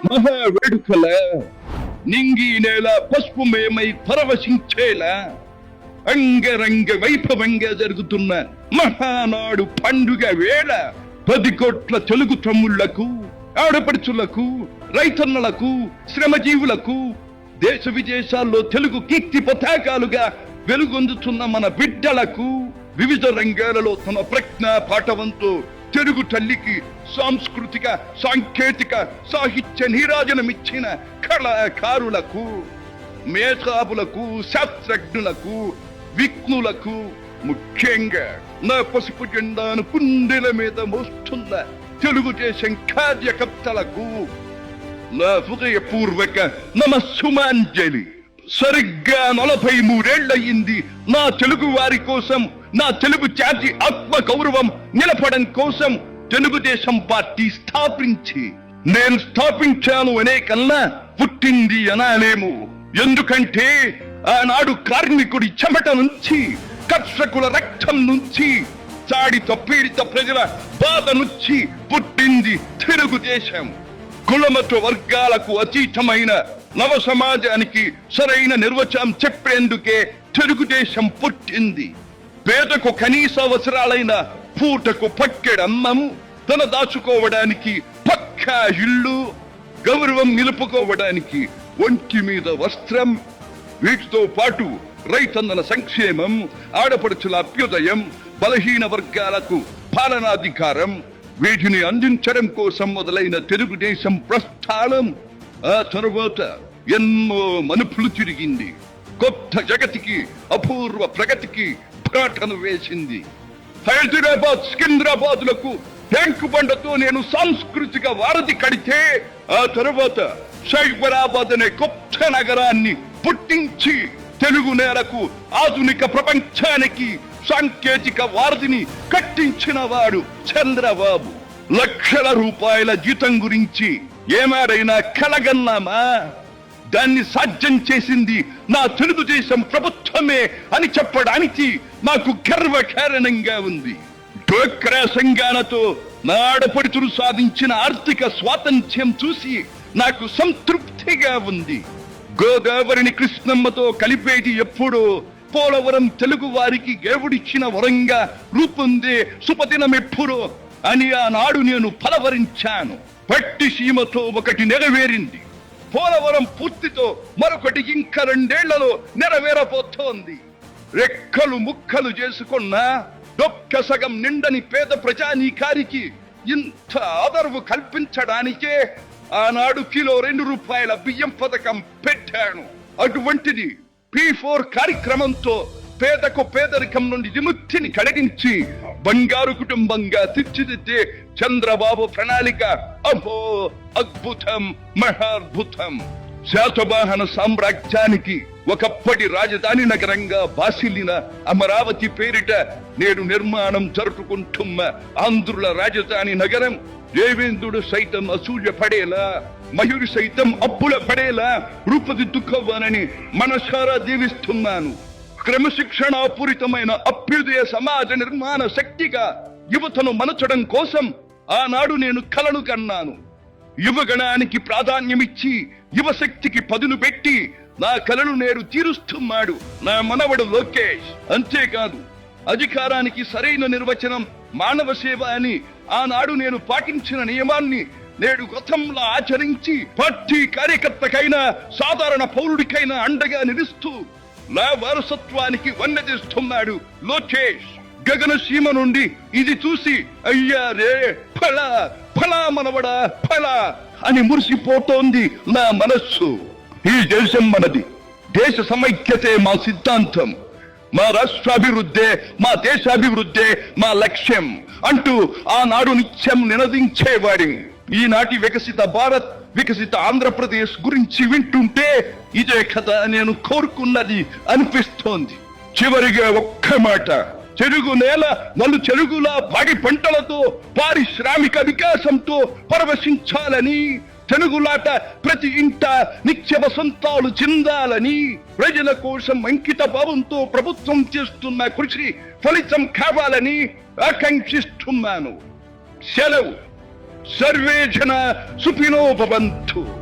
మహా వేడుకల నింగి నేల పసుపుమయమై పరవశించేలా అంగరంగ వైభవంగా జరుగుతున్న మహానాడు పండుగ వేళ 10 కోట్ల తెలుగు తమ్ముళ్లకు, ఆడపడుచులకు, రైతన్నలకు, శ్రమజీవులకు, దేశ విదేశాల్లో తెలుగు కీర్తి పతాకాలుగా వెలుగొందుతున్న మన బిడ్డలకు వివిధ రంగాలలో తన ప్రజ్ఞ పాఠవంతో తెలుగు తల్లికి సాంస్కృతిక, సాంకేతిక, సాహిత్య నీరాజనమిచ్చిన కళాకారులకు, మేధావులకు, శాస్త్రజ్ఞులకు, విఘ్నులకు, ముఖ్యంగా నా పసుపు జెండాను కుండెల మీద మోస్తున్న తెలుగుదేశం కార్యకర్తలకు నా హృదయపూర్వక నమస్సుమాంజలి. సరిగ్గా 43 ఏళ్లయింది నా తెలుగు వారి కోసం, నా తెలుగు జాతి ఆత్మ గౌరవం నిలపడం కోసం తెలుగుదేశం పార్టీ స్థాపించి. నేను స్థాపించాను అనే కన్నా పుట్టింది అనాలేము. ఎందుకంటే ఆనాడు కార్మికుడి చెమట నుంచి, కర్షకుల రక్తం నుంచి, చాడిత పీడిత ప్రజల బాధ నుంచి పుట్టింది తెలుగుదేశం. కులమత వర్గాలకు అతీతమైన నవ సమాజానికి సరైన నిర్వచనం చెప్పేందుకే తెలుగుదేశం పుట్టింది. పేదకు కనీస అవసరాలైన పూటకు పక్కెడన్నము, తన దాచుకోవడానికి పక్కా ఇల్లు, గౌరవం నిలుపుకోవడానికి ఒంటి మీద వస్త్రం, వీటితో పాటు రైతన్నల సంక్షేమం, ఆడపడుచుల అభ్యుదయం, బలహీన వర్గాలకు పాలనాధికారం, వీటిని అందించడం కోసం మొదలైన తెలుగుదేశం ప్రస్థానం ఆ తరువాత ఎన్నో మలుపులు తిరిగింది. కొత్త జగతికి, అపూర్వ ప్రగతికి పాటను వేసింది. హైదరాబాద్, సికింద్రాబాద్లకు ట్యాంకు బండతో నేను సాంస్కృతిక వారధి కడితే, ఆ తరువాత సైబరాబాద్ అనే కొత్త నగరాన్ని పుట్టించి తెలుగు నేలకు, ఆధునిక ప్రపంచానికి సాంకేతిక వారధిని కట్టించిన వాడు చంద్రబాబు. లక్షల రూపాయల జీతం గురించి ఏమారైనా కలగన్నామా? దాన్ని సాధ్యం చేసింది నా తెలుగుదేశం ప్రభుత్వమే అని చెప్పడానికి నాకు గర్వకారణంగా ఉంది. డోక్రా సంఘాలతో నా ఆడపడుచులు సాధించిన ఆర్థిక స్వాతంత్ర్యం చూసి నాకు సంతృప్తిగా ఉంది. గోదావరిని కృష్ణమ్మతో కలిపేది ఎప్పుడో పోలవరం తెలుగు వారికి దేవుడిచ్చిన వరంగా రూపొందే శుభదినం ఎప్పుడో అని ఆనాడు నేను పలవరించాను. పట్టి సీమతో ఒకటి నెరవేరింది. పోలవరం పూర్తితో మరొకటి ఇంకా 2 ఏళ్లలో నెరవేరబోతోంది. రెక్కలు ముక్కలు చేసుకున్న డొక్క సగం నిండని పేద ప్రజానీకారికి ఇంత ఆదరవు కల్పించడానికే ఆనాడు కిలో 2 రూపాయల బియ్యం పథకం పెట్టాను. అటువంటిది P4 కార్యక్రమంతో పేదకు పేదరికం నుండి విముక్తిని కలిగించి బంగారు కుటుంబంగా తీర్చిదిద్దే చంద్రబాబు ప్రణాళిక అహో అద్భుతం, మహాద్భుతం. శాతవాహన సామ్రాజ్యానికి ఒకప్పటి రాజధాని నగరంగా బాసిల్లిన అమరావతి పేరిట నేడు నిర్మాణం జరుపుకుంటున్న ఆంధ్రుల రాజధాని నగరం దేవేంద్రుడు సైతం అసూయ పడేలా, మయూరి సైతం అప్పుల పడేలా రూపుదిద్దుకోవాలని మనసారా దీవిస్తున్నాను. క్రమశిక్షణాపూరితమైన అభ్యుదయ సమాజ నిర్మాణ శక్తిగా యువతను మలచడం కోసం ఆనాడు నేను కలను కన్నాను. యువగణానికి ప్రాధాన్యమిచ్చి యువశక్తికి పదును పెట్టి నా కలను నేడు తీరుస్తున్నాడు నా మనవడు లోకేష్. అంతేకాదు, అధికారానికి సరైన నిర్వచనం మానవ సేవ అని ఆనాడు నేను పాటించిన నియమాన్ని నేడు గతంలో ఆచరించి పార్టీ కార్యకర్తకైనా సాధారణ పౌరుడికైనా అండగా నిలుస్తూ నా వారసత్వానికి వన్నెదిస్తున్నాడు లోకేష్. గగన సీమ నుండి ఇది చూసి అయ్యా రే ఫలా ఫలా మనవడా ఫలా అని మురిసిపోతోంది నా మనస్సు. ఈ దేశం మనది, దేశ సమైక్యతే మా సిద్ధాంతం, మా రాష్ట్రాభివృద్ధే మా దేశాభివృద్ధే మా లక్ష్యం అంటూ ఆనాడు నిత్యం నినదించేవాడి. ఈనాటి వికసిత భారత్, వికసిత ఆంధ్రప్రదేశ్ గురించి వింటుంటే ఇదే కదా నేను కోరుకున్నది అనిపిస్తోంది. చివరిగా ఒక్క మాట, చెరుగు నేల నలు చెరుగులా పాడి పంటలతో పారిశ్రామిక వికాసంతో పరవశించాలని, తెలుగులాట ప్రతి ఇంట నిత్య వసంతాలు చెందాలని, ప్రజల కోసం అంకిత భావంతో ప్రభుత్వం చేస్తున్న కృషి ఫలితం కావాలని ఆకాంక్షిస్తున్నాను. సెలవు. సర్వే జన సుఖినో భవంతు.